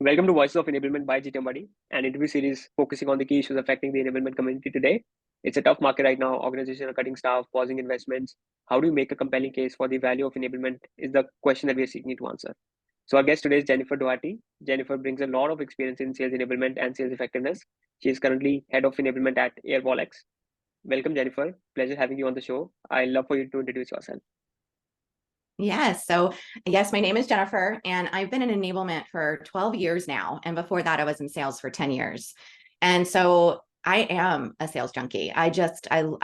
Welcome to Voices of Enablement by GTM, an interview series focusing on the key issues affecting the enablement community today. It's a tough market right now. Organizations are cutting staff, pausing investments. How do you make a compelling case for the value of enablement is the question that we are seeking to answer. So our guest today is Jennifer Dougherty. Jennifer brings a lot of experience in sales enablement and sales effectiveness. She is currently Head of Enablement at Airwallex. Welcome, Jennifer. Pleasure having you on the show. I'd love for you to introduce yourself. Yes. So yes, my name is Jennifer, and I've been in enablement for 12 years now. And before that, I was in sales for 10 years. And so I am a sales junkie. I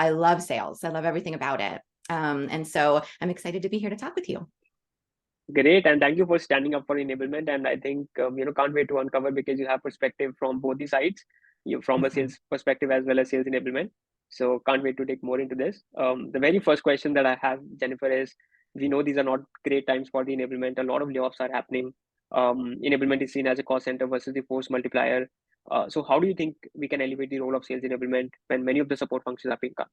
love sales. I love everything about it. And so I'm excited to be here to talk with you. Great, and thank you for standing up for enablement. And I think can't wait to uncover, because you have perspective from both the sides, from a sales perspective as well as sales enablement. So can't wait to dig more into this. The very first question that I have, Jennifer, is we know these are not great times for the enablement. A lot of layoffs are happening. Enablement is seen as a cost center versus the force multiplier. So how do you think we can elevate the role of sales enablement when many of the support functions are being cut?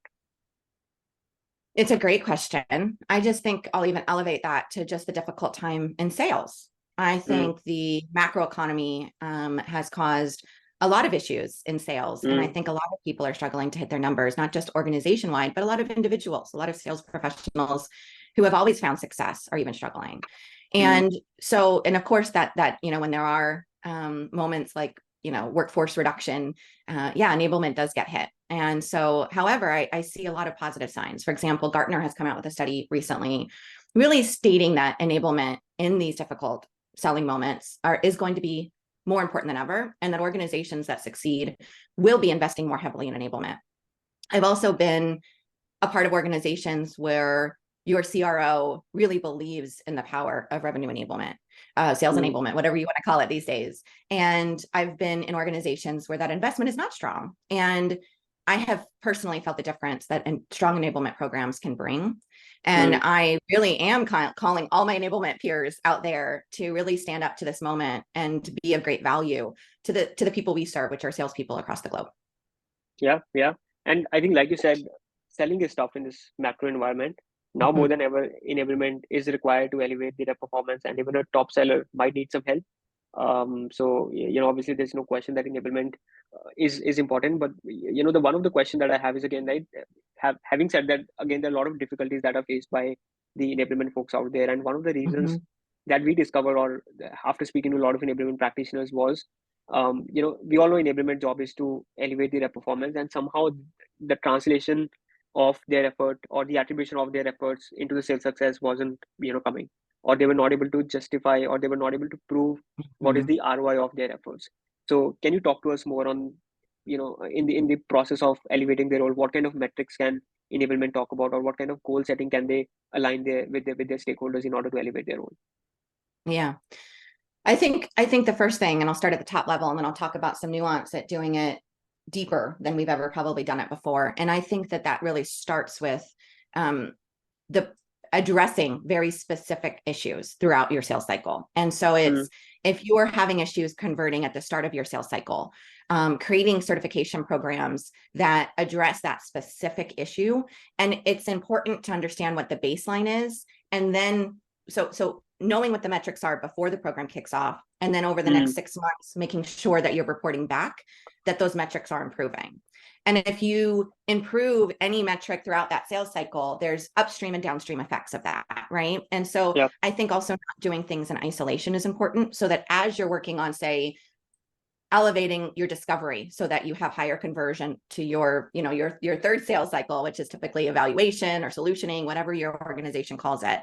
It's a great question. I just think I'll even elevate that to just the difficult time in sales. I think the macroeconomy has caused a lot of issues in sales. And I think a lot of people are struggling to hit their numbers, not just organization-wide, but a lot of individuals, a lot of sales professionals who have always found success are even struggling. And so, and of course that, when there are moments like, workforce reduction, enablement does get hit. And so, however, I see a lot of positive signs. For example, Gartner has come out with a study recently, really stating that enablement in these difficult selling moments is going to be more important than ever, and that organizations that succeed will be investing more heavily in enablement. I've also been a part of organizations where your CRO really believes in the power of revenue enablement, sales enablement, whatever you want to call it these days. And I've been in organizations where that investment is not strong. And I have personally felt the difference that strong enablement programs can bring. And I really am calling all my enablement peers out there to really stand up to this moment and to be of great value to the people we serve, which are salespeople across the globe. Yeah. And I think, like you said, selling is tough in this macro environment. Now more than ever, enablement is required to elevate their performance, and even a top seller might need some help. So obviously there's no question that enablement is important, but the one of the question that I have is, again, right, having said that, again, there are a lot of difficulties that are faced by the enablement folks out there, and one of the reasons that we discovered, or after speaking to a lot of enablement practitioners, was we all know enablement job is to elevate their performance, and somehow the translation of their effort or the attribution of their efforts into the sales success wasn't coming, or they were not able to justify, or they were not able to prove what is the ROI of their efforts. So can you talk to us more on in the process of elevating their role, what kind of metrics can enablement talk about, or what kind of goal setting can they align with their stakeholders in order to elevate their role? Yeah, I think the first thing, and I'll start at the top level, and then I'll talk about some nuance at doing it deeper than we've ever probably done it before. And I think that really starts with the addressing very specific issues throughout your sales cycle. And so it's, if you're having issues converting at the start of your sales cycle, creating certification programs that address that specific issue. And it's important to understand what the baseline is. And then, so knowing what the metrics are before the program kicks off, and then over the next 6 months, making sure that you're reporting back that those metrics are improving. And if you improve any metric throughout that sales cycle, there's upstream and downstream effects of that, right? And so I think also not doing things in isolation is important, so that as you're working on, say, elevating your discovery so that you have higher conversion to your third sales cycle, which is typically evaluation or solutioning, whatever your organization calls it,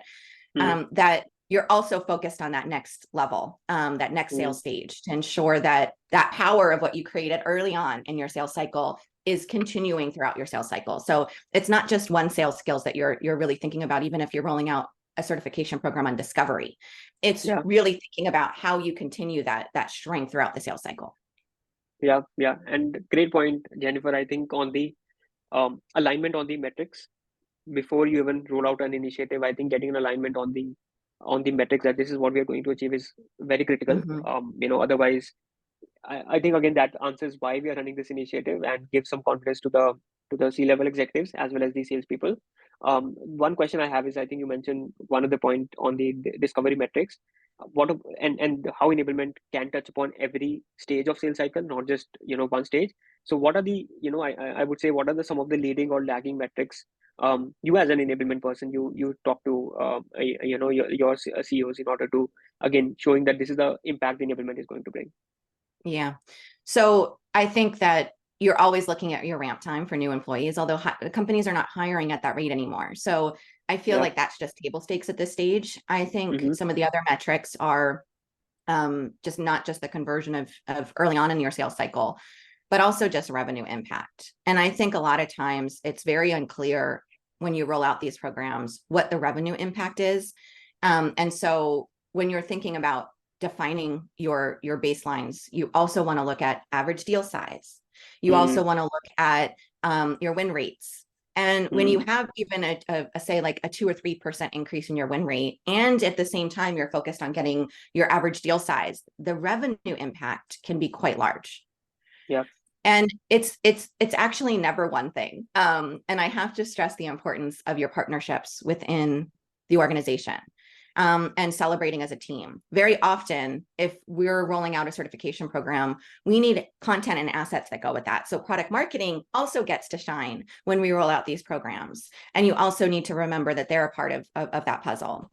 that you're also focused on that next level, that next sales stage, to ensure that that power of what you created early on in your sales cycle is continuing throughout your sales cycle. So it's not just one sales skills that you're really thinking about, even if you're rolling out a certification program on discovery. It's really thinking about how you continue that strength throughout the sales cycle. Yeah. And great point, Jennifer. I think on the alignment on the metrics, before you even roll out an initiative, I think getting an alignment on the on the metrics that this is what we are going to achieve is very critical. Mhm. Otherwise, I think again that answers why we are running this initiative and gives some confidence to the C-level executives as well as the salespeople. One question I have is, I think you mentioned one other point on the discovery metrics. And how enablement can touch upon every stage of sales cycle, not just one stage. So what are the I would say, what are the some of the leading or lagging metrics you as an enablement person you talk to your CEOs in order to again showing that this is the impact enablement is going to bring. Yeah. So I think that you're always looking at your ramp time for new employees, although companies are not hiring at that rate anymore. So I feel Yeah. like that's just table stakes at this stage. I think Mm-hmm. some of the other metrics are just not just the conversion of early on in your sales cycle, but also just revenue impact. And I think a lot of times it's very unclear when you roll out these programs what the revenue impact is. And so when you're thinking about defining your baselines, you also want to look at average deal size. You also want to look at your win rates. And when you have even a say like a 2 or 3% increase in your win rate, and at the same time you're focused on getting your average deal size, the revenue impact can be quite large. Yeah. And it's actually never one thing. And I have to stress the importance of your partnerships within the organization. And celebrating as a team. Very often, if we're rolling out a certification program, we need content and assets that go with that. So product marketing also gets to shine when we roll out these programs. And you also need to remember that they're a part of that puzzle.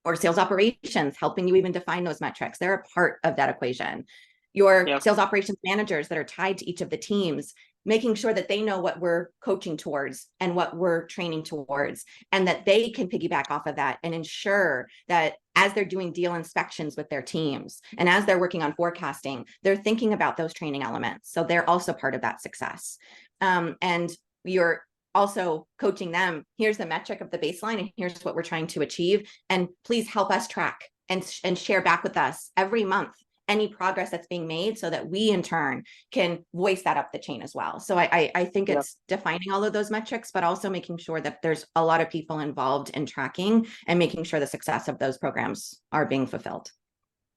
Or sales operations, helping you even define those metrics. They're a part of that equation. Your sales operations managers that are tied to each of the teams, making sure that they know what we're coaching towards and what we're training towards, and that they can piggyback off of that and ensure that as they're doing deal inspections with their teams and as they're working on forecasting, they're thinking about those training elements. So they're also part of that success. And you're also coaching them. Here's the metric of the baseline, and here's what we're trying to achieve. And please help us track and share back with us every month any progress that's being made so that we in turn can voice that up the chain as well. So I think it's defining all of those metrics, but also making sure that there's a lot of people involved in tracking and making sure the success of those programs are being fulfilled.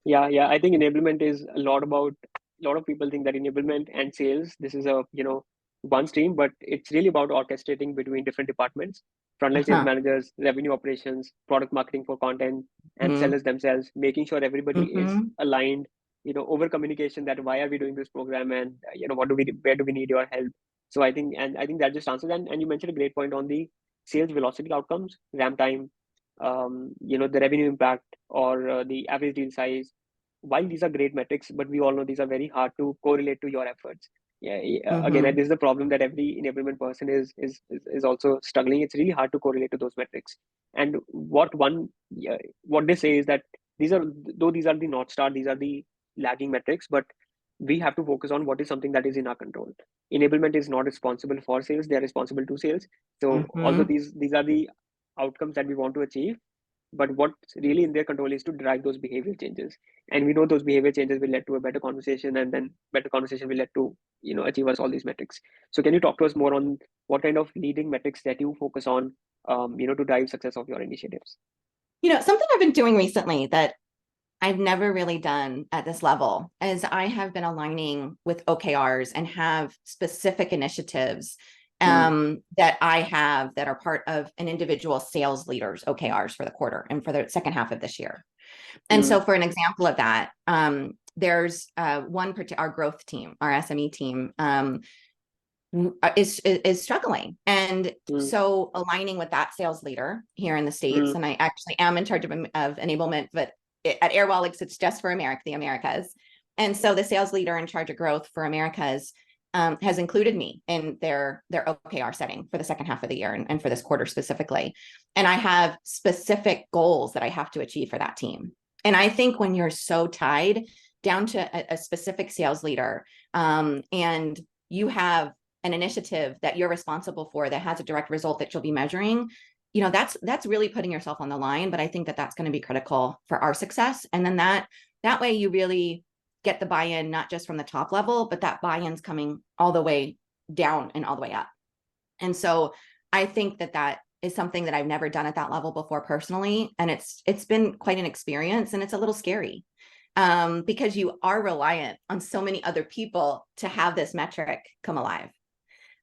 Yeah. I think enablement is a lot about, a lot of people think that enablement and sales, this is a, one stream, but it's really about orchestrating between different departments, frontline sales managers, revenue operations, product marketing for content, and sellers themselves, making sure everybody is aligned, over communication, that why are we doing this program, and where do we need your help. So I think that just answers. And you mentioned a great point on the sales velocity outcomes, ramp time, the revenue impact, or the average deal size. While these are great metrics, but we all know these are very hard to correlate to your efforts. Again, this is the problem that every enablement person is also struggling. It's really hard to correlate to those metrics. And what they say is that these are the North Star, these are the lagging metrics, but we have to focus on what is something that is in our control. Enablement is not responsible for sales; they are responsible to sales. So although these are the outcomes that we want to achieve, but what's really in their control is to drive those behavior changes. And we know those behavior changes will lead to a better conversation, and then better conversation will lead to achieve us all these metrics. So can you talk to us more on what kind of leading metrics that you focus on to drive success of your initiatives? Something I've been doing recently that I've never really done at this level is I have been aligning with OKRs and have specific initiatives that I have that are part of an individual sales leader's OKRs for the quarter and for the second half of this year. And so for an example of that, there's our growth team, our SME team, is struggling. And so aligning with that sales leader here in the States, and I actually am in charge of enablement, but at Airwallex, it's just for the Americas. And so the sales leader in charge of growth for Americas has included me in their OKR setting for the second half of the year and for this quarter specifically. And I have specific goals that I have to achieve for that team. And I think when you're so tied down to a specific sales leader and you have an initiative that you're responsible for that has a direct result that you'll be measuring, that's really putting yourself on the line. But I think that that's going to be critical for our success. And then that way you really get the buy-in, not just from the top level, but that buy-in's coming all the way down and all the way up. And so I think that is something that I've never done at that level before personally. And it's been quite an experience, and it's a little scary because you are reliant on so many other people to have this metric come alive.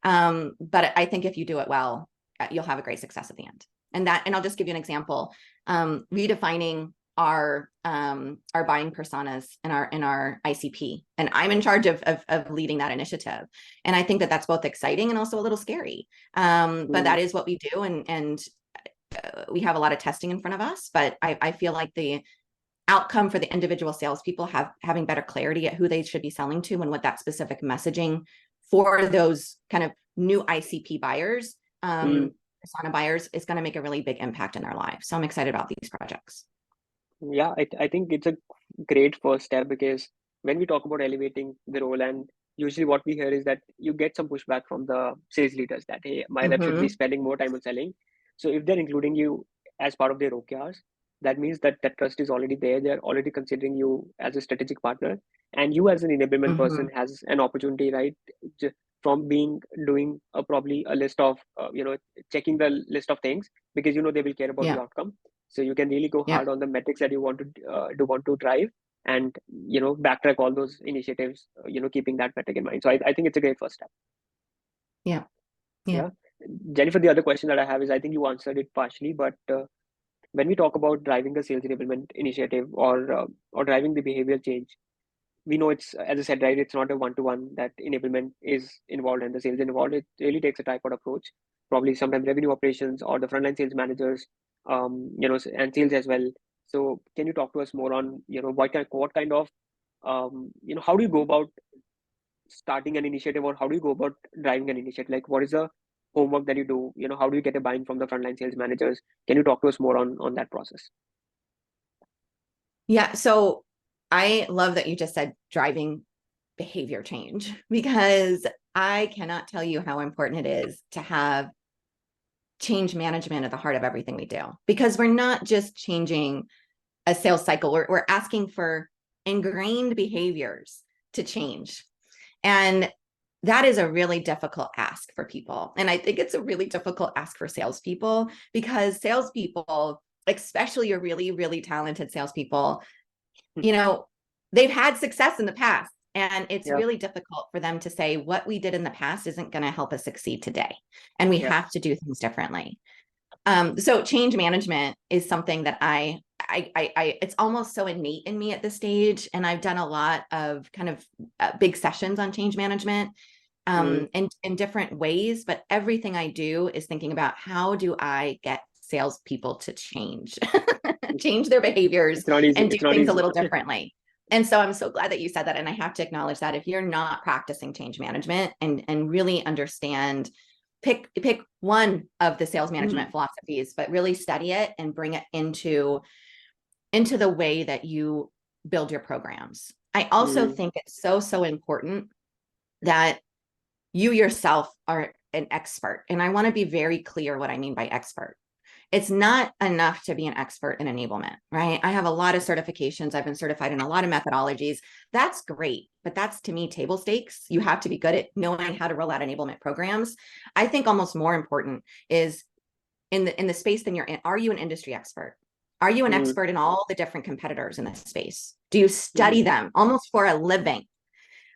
But I think if you do it well, you'll have a great success at the end. And I'll just give you an example. Redefining our buying personas in our ICP, and I'm in charge of leading that initiative. And I think that that's both exciting and also a little scary. But that is what we do, and we have a lot of testing in front of us. But I feel like the outcome for the individual salespeople having better clarity at who they should be selling to and what that specific messaging for those kind of new ICP buyers, persona buyers, is going to make a really big impact in their lives. So I'm excited about these projects. Yeah, I think it's a great first step, because when we talk about elevating the role, and usually what we hear is that you get some pushback from the sales leaders that, hey, my rep should be spending more time on selling. So if they're including you as part of their OKRs, that means that that trust is already there. They're already considering you as a strategic partner, and you as an enablement person has an opportunity, right? From doing probably a list of, checking the list of things, because they will care about the outcome. So you can really go hard on the metrics that you want to drive, and backtrack all those initiatives, keeping that metric in mind. So I think it's a great first step. Yeah. Jennifer, the other question that I have is, I think you answered it partially, but when we talk about driving a sales enablement initiative, or driving the behavioral change, we know it's, as I said, right, it's not a one-to-one that enablement is involved and the sales involved. It really takes a tripod approach. Probably sometimes revenue operations or the frontline sales managers, and sales as well. So can you talk to us more on, what kind of, how do you go about starting an initiative, or how do you go about driving an initiative? Like, what is the homework that you do? How do you get a buy-in from the frontline sales managers? Can you talk to us more on that process? Yeah. So I love that you just said driving behavior change, because I cannot tell you how important it is to have change management at the heart of everything we do, because we're not just changing a sales cycle. We're asking for ingrained behaviors to change. And that is a really difficult ask for people. And I think it's a really difficult ask for salespeople, because salespeople, especially your really, really talented salespeople, they've had success in the past. And it's really difficult for them to say what we did in the past isn't going to help us succeed today. And we have to do things differently. So change management is something that I it's almost so innate in me at this stage. And I've done a lot of kind of big sessions on change management in different ways. But everything I do is thinking about, how do I get salespeople to change their behaviors and do things a little differently. And so I'm so glad that you said that. And I have to acknowledge that if you're not practicing change management and really understand, pick one of the sales management philosophies, but really study it and bring it into the way that you build your programs. I also think it's so important that you yourself are an expert. And I want to be very clear what I mean by expert. It's not enough to be an expert in enablement, right? I have a lot of certifications. I've been certified in a lot of methodologies. That's great, but that's, to me, table stakes. You have to be good at knowing how to roll out enablement programs. I think almost more important is in the space that you're in. Are you an industry expert? Are you an expert in all the different competitors in this space? Do you study them almost for a living?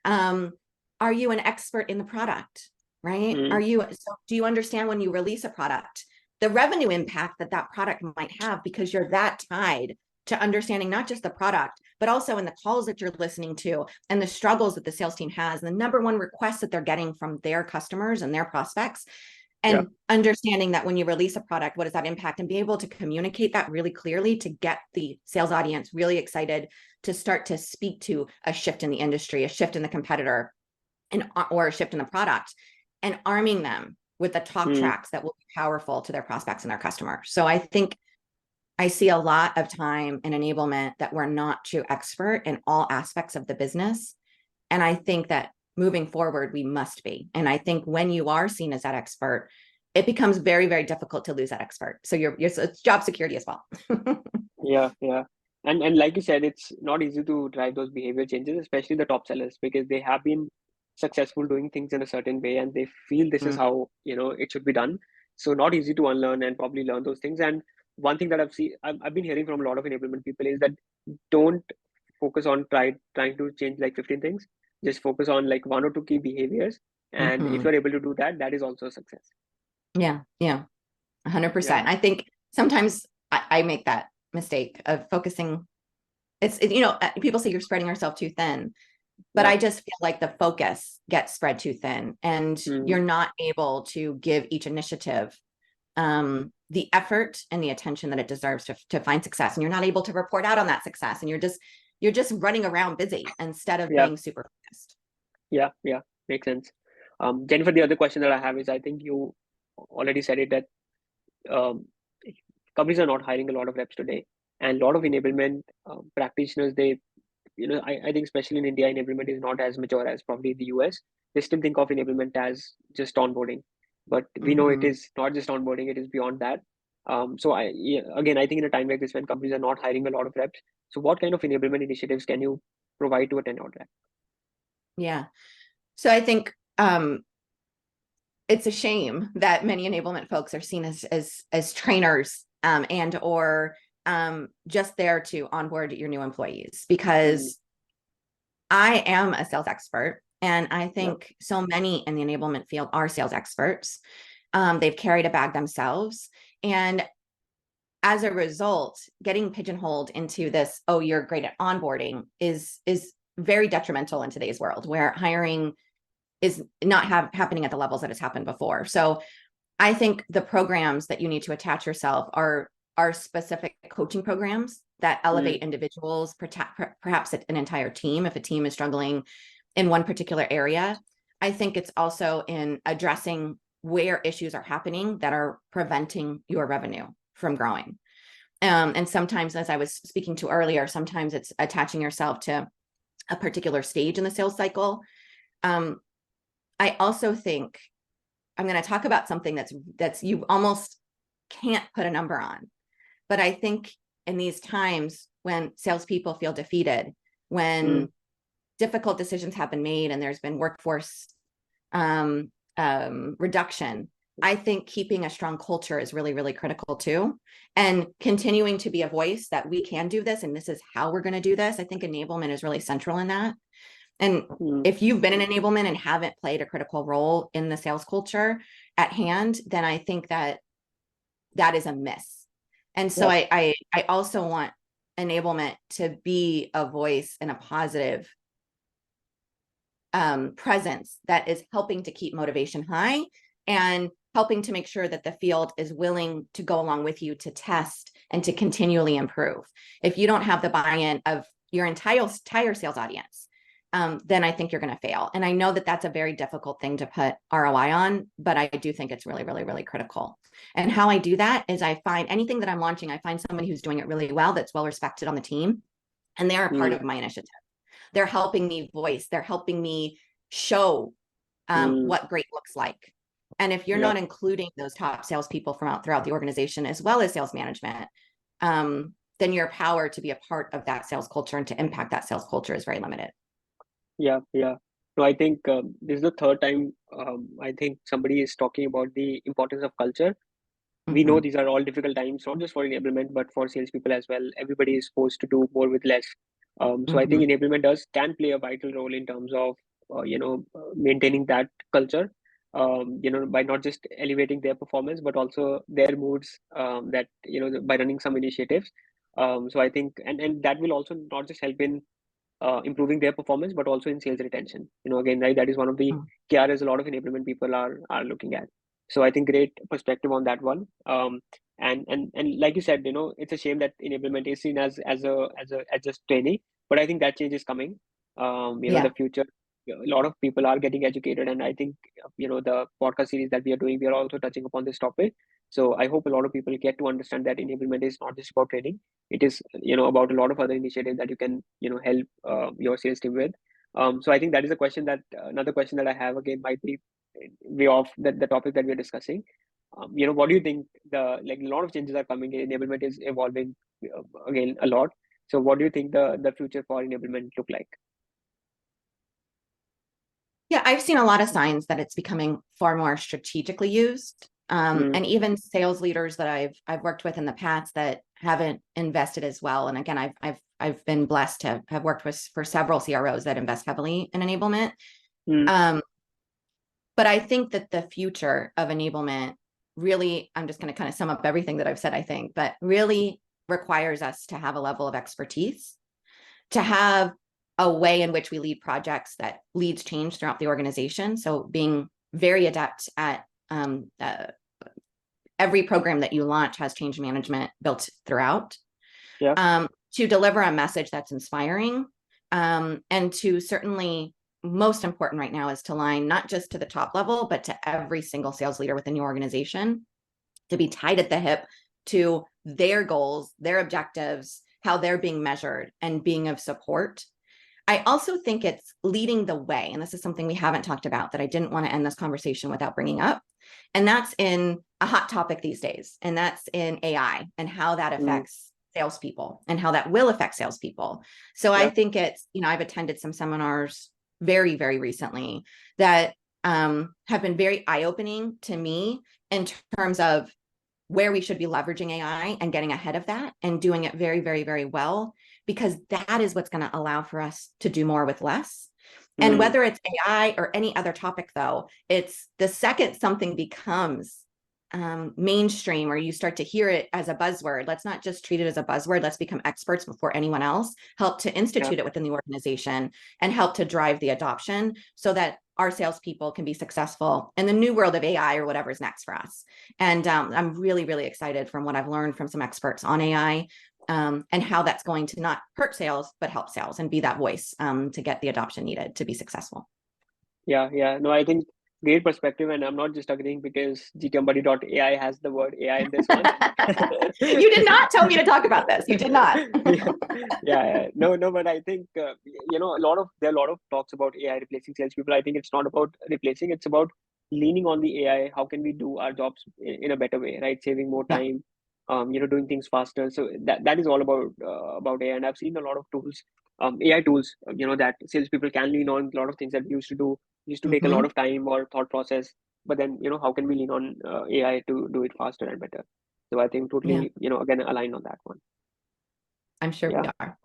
Are you an expert in the product, right? Do you understand when you release a product, the revenue impact that product might have, because you're that tied to understanding not just the product, but also in the calls that you're listening to and the struggles that the sales team has, and the number one request that they're getting from their customers and their prospects, and understanding that when you release a product, what does that impact, and be able to communicate that really clearly to get the sales audience really excited to start to speak to a shift in the industry, a shift in the competitor, or a shift in the product, and arming them with the talk tracks that will be powerful to their prospects and their customers. So I think I see a lot of time in enablement that we're not too expert in all aspects of the business. And I think that moving forward, we must be. And I think when you are seen as that expert, it becomes very, very difficult to lose that expert. So it's job security as well. Yeah. And like you said, it's not easy to drive those behavior changes, especially the top sellers, because they have been successful doing things in a certain way, and they feel this is how it should be done. So not easy to unlearn and probably learn those things. And one thing that I've been hearing from a lot of enablement people is that don't focus on trying to change like 15 things. Just focus on like one or two key behaviors. And if you're able to do that, that is also a success. Yeah. 100%. Yeah. I think sometimes I make that mistake of focusing. People say you're spreading yourself too thin, but I just feel like the focus gets spread too thin, and you're not able to give each initiative the effort and the attention that it deserves to find success. And you're not able to report out on that success, and you're just running around busy instead of being super focused. Yeah, makes sense. Jennifer, the other question that I have is, I think you already said it, that um, companies are not hiring a lot of reps today, and a lot of enablement practitioners, they, I think especially in India, enablement is not as mature as probably the US. They still think of enablement as just onboarding, but we know it is not just onboarding; it is beyond that. So again, I think in a time like this when companies are not hiring a lot of reps, so what kind of enablement initiatives can you provide to a 10-out rep? Yeah. So I think it's a shame that many enablement folks are seen as trainers and or just there to onboard your new employees, because I am a sales expert, and I think so many in the enablement field are sales experts. They've carried a bag themselves, and as a result, getting pigeonholed into this, oh, you're great at onboarding, is very detrimental in today's world, where hiring is not happening at the levels that it's happened before. So I think the programs that you need to attach yourself are specific coaching programs that elevate individuals, perhaps an entire team if a team is struggling in one particular area. I think it's also in addressing where issues are happening that are preventing your revenue from growing. And sometimes, as I was speaking to earlier, sometimes it's attaching yourself to a particular stage in the sales cycle. I also think I'm going to talk about something that's you almost can't put a number on. But I think in these times when salespeople feel defeated, when difficult decisions have been made and there's been workforce reduction, I think keeping a strong culture is really, really critical too. And continuing to be a voice that we can do this, and this is how we're going to do this. I think enablement is really central in that. And if you've been in enablement and haven't played a critical role in the sales culture at hand, then I think that is a miss. And so I also want enablement to be a voice and a positive presence that is helping to keep motivation high and helping to make sure that the field is willing to go along with you to test and to continually improve. If you don't have the buy-in of your entire sales audience, then I think you're going to fail. And I know that that's a very difficult thing to put ROI on, but I do think it's really, really, really critical. And how I do that is I find anything that I'm launching, I find somebody who's doing it really well, that's well respected on the team, and they're a part of my initiative. They're helping me voice, they're helping me show what great looks like. And if you're not including those top salespeople from throughout the organization, as well as sales management, then your power to be a part of that sales culture and to impact that sales culture is very limited. Yeah. So I think this is the third time I think somebody is talking about the importance of culture. We know these are all difficult times, not just for enablement, but for salespeople as well. Everybody is supposed to do more with less. So I think enablement can play a vital role in terms of maintaining that culture. By not just elevating their performance, but also their moods. That by running some initiatives. So I think, and that will also not just help in improving their performance, but also in sales retention. Again, right, that is one of the KRs a lot of enablement people are looking at. So I think great perspective on that one. And like you said, it's a shame that enablement is seen as just training, but I think that change is coming. The future, a lot of people are getting educated, and I think the podcast series that we are doing, we are also touching upon this topic. So I hope a lot of people get to understand that enablement is not just about training. It is about a lot of other initiatives that you can help your sales team with. So I think that is a question that another question that I have, again, might be way off the topic that we're discussing. What do you think, a lot of changes are coming, enablement is evolving again a lot. So what do you think the future for enablement look like? Yeah, I've seen a lot of signs that it's becoming far more strategically used. And even sales leaders that I've worked with in the past that haven't invested as well. And again, I've been blessed to have worked for several CROs that invest heavily in enablement. But I think that the future of enablement really, I'm just going to kind of sum up everything that I've said, I think, but really requires us to have a level of expertise, to have a way in which we lead projects that leads change throughout the organization. So being very adept at every program that you launch has change management built throughout. To deliver a message that's inspiring, and to certainly, most important right now is to align not just to the top level, but to every single sales leader within your organization, to be tied at the hip to their goals, their objectives, how they're being measured, and being of support. I also think it's leading the way, and this is something we haven't talked about that I didn't want to end this conversation without bringing up, and that's in a hot topic these days, and that's in AI and how that affects salespeople and how that will affect salespeople. So I think it's, I've attended some seminars very, very recently that have been very eye-opening to me in terms of where we should be leveraging AI and getting ahead of that and doing it very, very, very well, because that is what's going to allow for us to do more with less. And whether it's AI or any other topic, though, it's the second something becomes mainstream, or you start to hear it as a buzzword, let's not just treat it as a buzzword. Let's become experts before anyone else, help to institute it within the organization, and help to drive the adoption so that our salespeople can be successful in the new world of AI or whatever's next for us. And I'm really, really excited from what I've learned from some experts on AI, and how that's going to not hurt sales, but help sales and be that voice to get the adoption needed to be successful. No, I think great perspective, and I'm not just agreeing because gtmbuddy.ai has the word AI in this one. You did not tell me to talk about this. You did not. No, but I think there are a lot of talks about AI replacing salespeople. I think it's not about replacing; it's about leaning on the AI. How can we do our jobs in a better way, right? Saving more time, doing things faster. So that is all about AI. And I've seen a lot of tools, AI tools, that salespeople can lean on. A lot of things that we used to do used to take a lot of time or thought process, but then how can we lean on AI to do it faster and better? So I think totally again aligned on that one. I'm sure we are.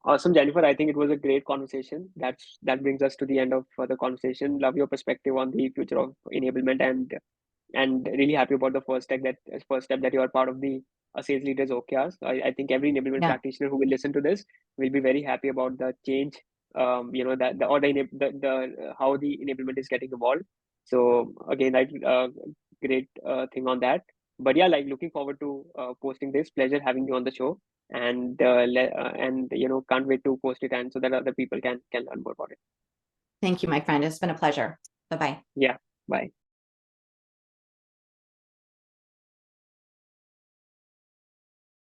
Awesome, Jennifer. I think it was a great conversation. That brings us to the end of the conversation. Love your perspective on the future of enablement, and really happy about the first step that you are part of the sales leaders OKRs. I think every enablement practitioner who will listen to this will be very happy about the change, that how the enablement is getting evolved. So again, great thing on that. But looking forward to posting this. Pleasure having you on the show, and can't wait to post it, and so that other people can learn more about it. Thank you, my friend. It's been a pleasure. Bye-bye. Yeah, bye.